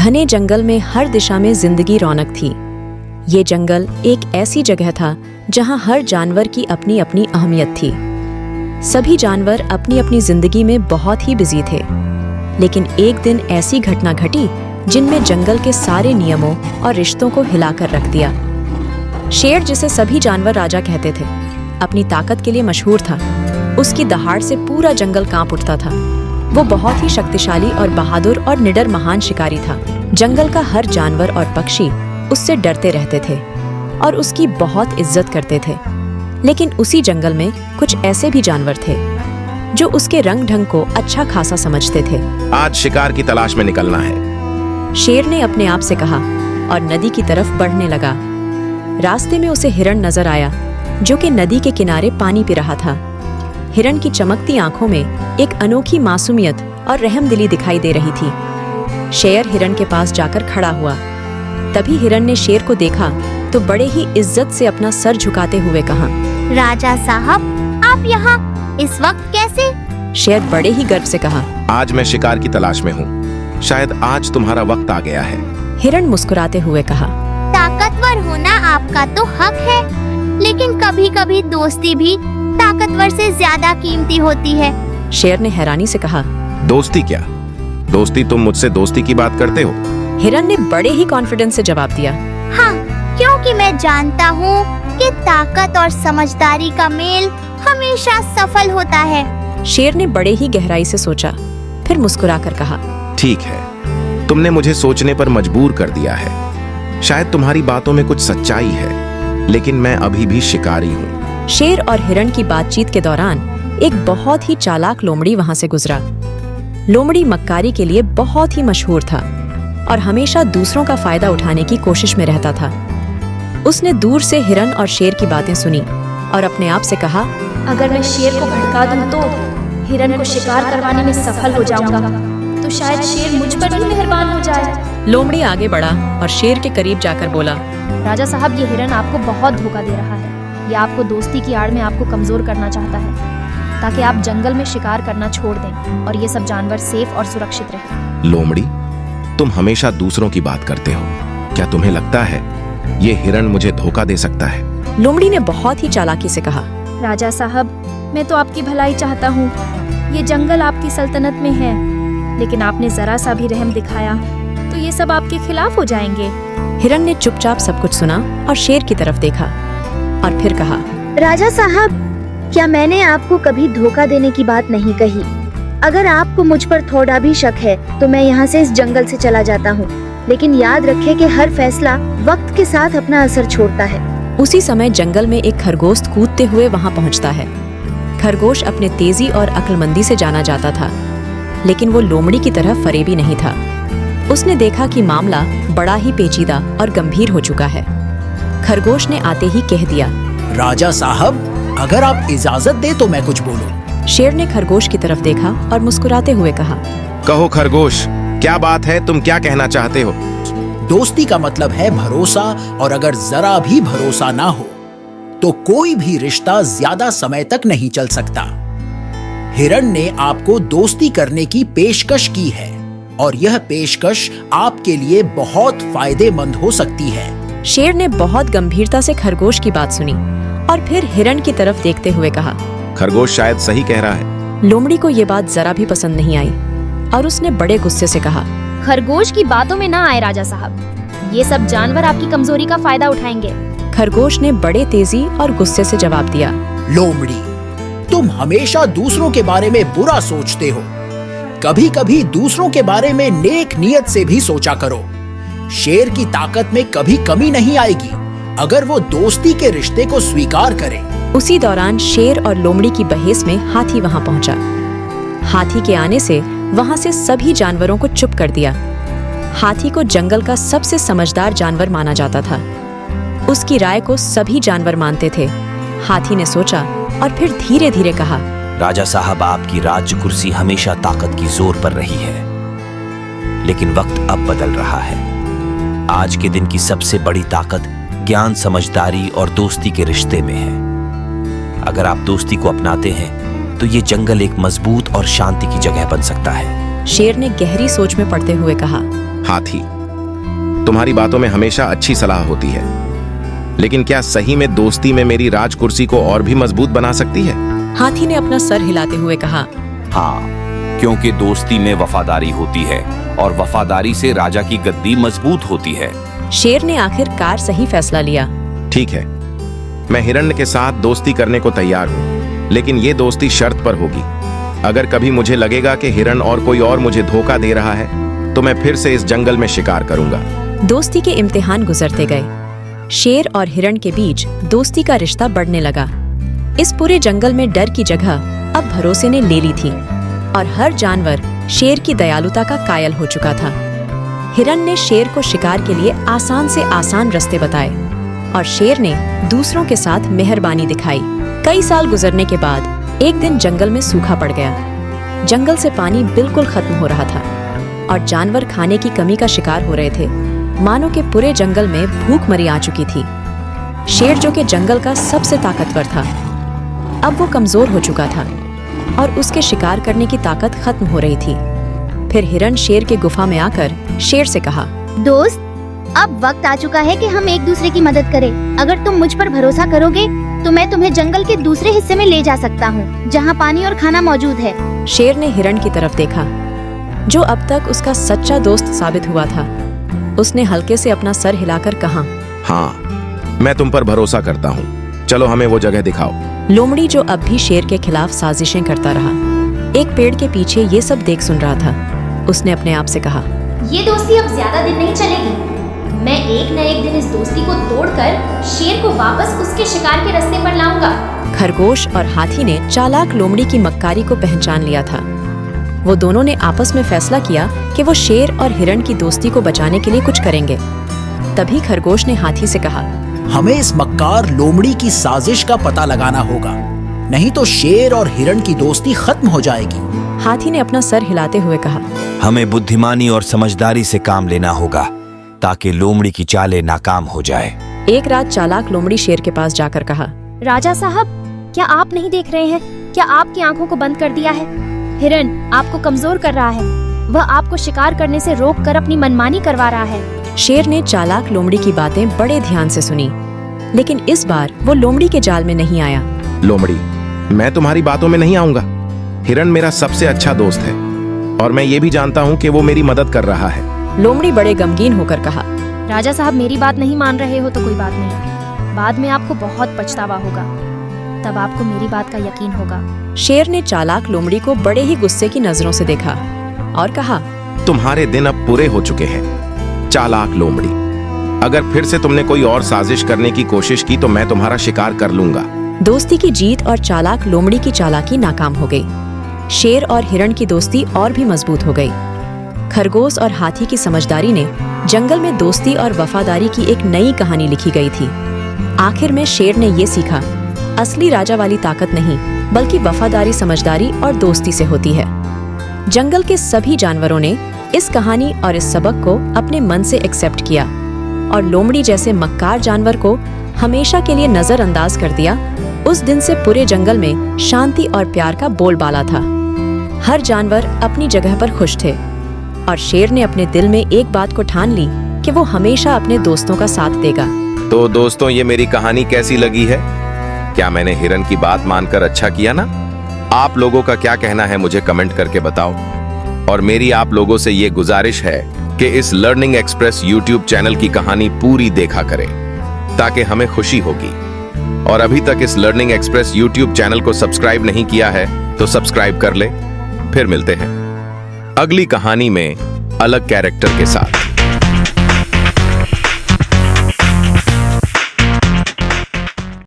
घने जंगल में हर दिशा में जिंदगी रौनक थी। ये जंगल एक ऐसी जगह था जहां हर जानवर की अपनी अपनी अहमियत थी। सभी जानवर अपनी अपनी जिंदगी में बहुत ही बिजी थे, लेकिन एक दिन ऐसी घटना घटी जिनमें जंगल के सारे नियमों और रिश्तों को हिलाकर रख दिया। शेर, जिसे सभी जानवर राजा कहते थे, अपनी ताकत के लिए मशहूर था। उसकी दहाड़ से पूरा जंगल कांप उठता था। वो बहुत ही शक्तिशाली और बहादुर और निडर महान शिकारी था। जंगल का हर जानवर और पक्षी उससे डरते रहते थे और उसकी बहुत इज्जत करते थे। लेकिन उसी जंगल में कुछ ऐसे भी जानवर थे जो उसके रंग ढंग को अच्छा खासा समझते थे। आज शिकार की तलाश में निकलना है, शेर ने अपने आप से कहा और नदी की तरफ बढ़ने लगा। रास्ते में उसे हिरण नजर आया जो कि नदी के किनारे पानी पी रहा था। हिरण की चमकती आंखों में एक अनोखी मासूमियत और रहमदिली दिखाई दे रही थी। शेर हिरण के पास जाकर खड़ा हुआ। तभी हिरण ने शेर को देखा तो बड़े ही इज्जत से अपना सर झुकाते हुए कहा, राजा साहब, आप यहाँ इस वक्त कैसे? शेर बड़े ही गर्व से कहा, आज मैं शिकार की तलाश में हूँ। शायद आज तुम्हारा वक्त आ गया है। हिरण मुस्कुराते हुए कहा, ताकतवर होना आपका तो हक है, लेकिन कभी कभी दोस्ती भी ताकतवर से ज्यादा कीमती होती है। शेर ने हैरानी से कहा, दोस्ती क्या? दोस्ती? तुम मुझसे दोस्ती की बात करते हो? हिरण ने बड़े ही कॉन्फिडेंस से जवाब दिया, हाँ, क्योंकि मैं जानता हूँ कि ताकत और समझदारी का मेल हमेशा सफल होता है। शेर ने बड़े ही गहराई से सोचा, फिर मुस्कुराकर कहा, ठीक है, तुमने मुझे सोचने पर मजबूर कर दिया है। शायद तुम्हारी बातों में कुछ सच्चाई है, लेकिन मैं अभी भी शिकारी हूँ। शेर और हिरण की बातचीत के दौरान एक बहुत ही चालाक लोमड़ी वहां से गुजरा। लोमड़ी मक्कारी के लिए बहुत ही मशहूर था और हमेशा दूसरों का फायदा उठाने की कोशिश में रहता था। उसने दूर से हिरण और शेर की बातें सुनी और अपने आप से कहा, अगर मैं शेर को भड़का दूं तो हिरण को शिकार करवाने में सफल हो जाऊंगा, तो शायद शेर मुझ पर भी मेहरबान हो जाए। लोमड़ी आगे बढ़ा और शेर के करीब जाकर बोला, राजा साहब, ये हिरण आपको बहुत धोखा दे रहा है। ये आपको दोस्ती की आड़ में आपको कमजोर करना चाहता है, ताकि आप जंगल में शिकार करना छोड़ दें और ये सब जानवर सेफ और सुरक्षित रहे। लोमड़ी, तुम हमेशा दूसरों की बात करते हो। क्या तुम्हें लगता है ये हिरण मुझे धोखा दे सकता है? लोमड़ी ने बहुत ही चालाकी से कहा, राजा साहब, मैं तो आपकी भलाई चाहता हूँ। ये जंगल आपकी सल्तनत में है, लेकिन आपने जरा सा भी रहम दिखाया तो ये सब आपके खिलाफ हो जाएंगे। हिरण ने चुपचाप सब कुछ सुना और शेर की तरफ देखा और फिर कहा, राजा साहब, क्या मैंने आपको कभी धोखा देने की बात नहीं कही? अगर आपको मुझ पर थोड़ा भी शक है तो मैं यहाँ से इस जंगल से चला जाता हूँ, लेकिन याद रखें कि हर फैसला वक्त के साथ अपना असर छोड़ता है। उसी समय जंगल में एक खरगोश कूदते हुए वहां पहुंचता है। खरगोश अपने तेजी और अक्लमंदी से जाना जाता था, लेकिन वो लोमड़ी की तरह फरेबी नहीं था। उसने देखा कि मामला बड़ा ही पेचीदा और गंभीर हो चुका है। खरगोश ने आते ही कह दिया, राजा साहब, अगर आप इजाजत दे तो मैं कुछ बोलूं। शेर ने खरगोश की तरफ देखा और मुस्कुराते हुए कहा, कहो खरगोश, क्या बात है? तुम क्या कहना चाहते हो? दोस्ती का मतलब है भरोसा, और अगर जरा भी भरोसा ना हो तो कोई भी रिश्ता ज्यादा समय तक नहीं चल सकता। हिरण ने आपको दोस्ती करने की पेशकश की है और यह पेशकश आपके लिए बहुत फायदेमंद हो सकती है। शेर ने बहुत गंभीरता से खरगोश की बात सुनी और फिर हिरण की तरफ देखते हुए कहा, खरगोश शायद सही कह रहा है। लोमड़ी को ये बात जरा भी पसंद नहीं आई और उसने बड़े गुस्से से कहा, खरगोश की बातों में ना आए राजा साहब, ये सब जानवर आपकी कमजोरी का फायदा उठाएंगे। खरगोश ने बड़े तेजी और गुस्से से जवाब दिया, लोमड़ी, तुम हमेशा दूसरों के बारे में बुरा सोचते हो। कभी कभी दूसरों के बारे में नेक नियत से भी सोचा करो। शेर की ताकत में कभी कमी नहीं आएगी अगर वो दोस्ती के रिश्ते को स्वीकार करे। उसी दौरान शेर और लोमड़ी की बहेस में हाथी वहां पहुंचा। हाथी के आने से वहां से सभी जानवरों को चुप कर दिया। हाथी को जंगल का सबसे समझदार जानवर माना जाता था। उसकी राय को सभी जानवर मानते थे। हाथी ने सोचा और फिर धीरे धीरे कहा, राजा साहब, आपकी राज्य कुर्सी हमेशा ताकत की जोर पर रही है, लेकिन वक्त अब बदल रहा है। आज के दिन की सबसे बड़ी ताकत ज्ञान, समझदारी और दोस्ती के रिश्ते में है। अगर आप दोस्ती को अपनाते हैं तो ये जंगल एक मजबूत और शांति की जगह बन सकता है। शेर ने गहरी सोच में पड़ते हुए कहा, हाथी, तुम्हारी बातों में हमेशा अच्छी सलाह होती है, लेकिन क्या सही में दोस्ती में मेरी राज कुर्सी को और भी मजबूत बना सकती है? हाथी ने अपना सर हिलाते हुए कहा, हाँ, क्योंकि दोस्ती में वफादारी होती है और वफादारी से राजा की गद्दी मजबूत होती है। शेर ने आखिरकार सही फैसला लिया। ठीक है, मैं हिरण्य के साथ दोस्ती करने को तैयार हूँ, लेकिन ये दोस्ती शर्त पर होगी। अगर कभी मुझे लगेगा कि हिरण और कोई और मुझे धोखा दे रहा है, तो मैं फिर से इस जंगल में शिकार करूंगा। दोस्ती के इम्तिहान गुजरते गए। शेर और हिरण के बीच दोस्ती का रिश्ता बढ़ने लगा। इस पूरे जंगल में डर की जगह अब भरोसे ने ले ली थी और हर जानवर शेर की दयालुता का कायल हो चुका था। हिरण ने शेर को शिकार के लिए आसान से आसान रास्ते बताए और शेर ने दूसरों के साथ मेहरबानी दिखाई। कई साल गुजरने के बाद एक दिन जंगल में सूखा पड़ गया। जंगल से पानी बिल्कुल खत्म हो रहा था और जानवर खाने की कमी का शिकार हो रहे थे। मानो के पूरे जंगल में भूखमरी आ चुकी थी। शेर, जो कि जंगल का सबसे ताकतवर था, अब वो कमजोर हो चुका था और उसके शिकार करने की ताकत खत्म हो रही थी। फिर हिरण शेर के गुफा में आकर शेर से कहा, दोस्त, अब वक्त आ चुका है कि हम एक दूसरे की मदद करें। अगर तुम मुझ पर भरोसा करोगे तो मैं तुम्हें जंगल के दूसरे हिस्से में ले जा सकता हूँ, जहाँ पानी और खाना मौजूद है। शेर ने हिरण की तरफ देखा, जो अब तक उसका सच्चा दोस्त साबित हुआ था। उसने हल्के से अपना सर हिलाकर कहा, हाँ, मैं तुम पर भरोसा करता हूँ। चलो हमें वो जगह दिखाओ। लोमड़ी, जो अब भी शेर के खिलाफ साजिशें करता रहा, एक पेड़ के पीछे ये सब देख सुन रहा था। उसने अपने आप से कहा, ये दोस्ती अब ज्यादा दिन नहीं चलेगी। मैं एक न एक दिन इस दोस्ती को तोड़कर शेर को वापस उसके शिकार के रास्ते पर लाऊंगा। खरगोश और हाथी ने चालाक लोमड़ी की मक्कारी को पहचान लिया था। वो दोनों ने आपस में फैसला किया कि वो शेर और हिरण की दोस्ती को बचाने के लिए कुछ करेंगे। तभी खरगोश ने हाथी से कहा, हमें इस मक्कार लोमड़ी की साजिश का पता लगाना होगा, नहीं तो शेर और हिरण की दोस्ती खत्म हो जाएगी। हाथी ने अपना सर हिलाते हुए कहा, हमें बुद्धिमानी और समझदारी से काम लेना होगा ताकि लोमड़ी की चालें नाकाम हो जाए। एक रात चालाक लोमड़ी शेर के पास जाकर कहा, राजा साहब, क्या आप नहीं देख रहे हैं? क्या आपकी आंखों को बंद कर दिया है? हिरण आपको कमजोर कर रहा है। वह आपको शिकार करने से रोककर अपनी मनमानी करवा रहा है। शेर ने चालाक लोमड़ी की बातें बड़े ध्यान से सुनी, लेकिन इस बार वो लोमड़ी के जाल में नहीं आया। लोमड़ी, मैं तुम्हारी बातों में नहीं आऊंगा। हिरण मेरा सबसे अच्छा दोस्त है और मैं ये भी जानता हूँ कि वो मेरी मदद कर रहा है। लोमड़ी बड़े गमगीन होकर कहा, राजा साहब, मेरी बात नहीं मान रहे हो तो कोई बात नहीं। बाद में आपको बहुत पछतावा होगा, तब आपको मेरी बात का यकीन होगा। शेर ने चालाक लोमड़ी को बड़े ही गुस्से की नजरों से देखा और कहा, तुम्हारे दिन अब पूरे हो चुके हैं चालाक लोमड़ी। अगर फिर से तुमने कोई और साजिश करने की कोशिश की तो मैं तुम्हारा शिकार कर लूंगा। दोस्ती की जीत और चालाक लोमड़ी की चालाकी नाकाम हो गई। शेर और हिरण की दोस्ती और भी मजबूत हो गई। खरगोश और हाथी की समझदारी ने जंगल में दोस्ती और वफादारी की एक नई कहानी लिखी गई थी। आखिर में शेर ने ये सीखा, असली राजा वाली ताकत नहीं बल्कि वफादारी, समझदारी और दोस्ती से होती है। जंगल के सभी जानवरों ने इस कहानी और इस सबक को अपने मन से एक्सेप्ट किया और लोमड़ी जैसे मक्कार जानवर को हमेशा के लिए नजरअंदाज कर दिया। उस दिन से पूरे जंगल में शांति और प्यार का बोलबाला था। हर जानवर अपनी जगह पर खुश थे और शेर ने अपने दिल में एक बात को ठान ली कि वो हमेशा अपने दोस्तों का साथ देगा। तो दोस्तों, ये मेरी कहानी कैसी लगी है? क्या मैंने हिरण की बात मानकर अच्छा किया ना? आप लोगों का क्या कहना है मुझे कमेंट करके बताओ। और मेरी आप लोगों से ये गुजारिश है कि इस लर्निंग एक्सप्रेस यूट्यूब चैनल की कहानी पूरी देखा करें ताकि हमें खुशी होगी। और अभी तक इस लर्निंग एक्सप्रेस यूट्यूब चैनल को सब्सक्राइब नहीं किया है तो सब्सक्राइब कर ले। फिर मिलते हैं अगली कहानी में अलग कैरेक्टर के साथ।